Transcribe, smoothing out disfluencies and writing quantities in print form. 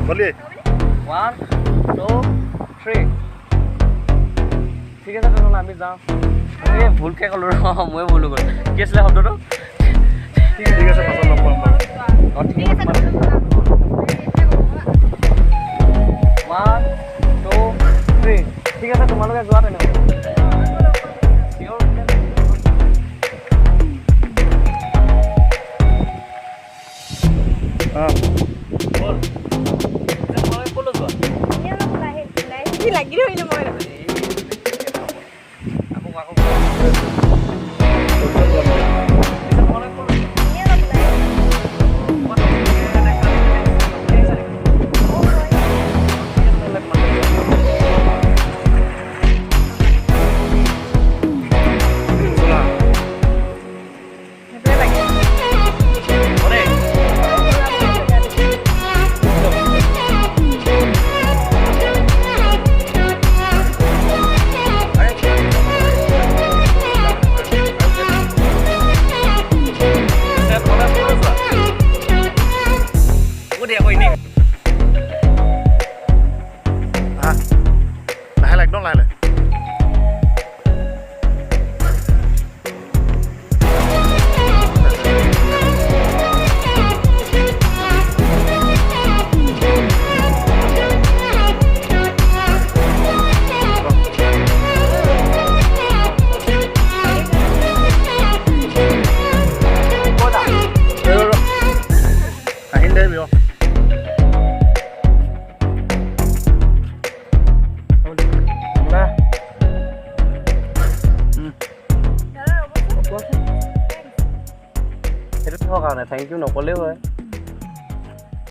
बोलिए 1 2 3 ঠিক আছে তেনেহ'লে আমি যাওঁ এই ভুলকৈ ক'লোঁ ময়ে ভুল হৈ গ'ল কি আছিলে শব্দটো ठीक আছে পাছত লগ পাম বাৰু অঁ ঠিক আছে 1 2 3 ঠিক আছে তোমালোকে যোৱা তেনেহ'লে লাগি ধৰিলো মই একদম লাহে লাহে আহিন দে বিয় সেইটো থোৱাৰ কাৰণে থেংক ইউ নক'লেও হয়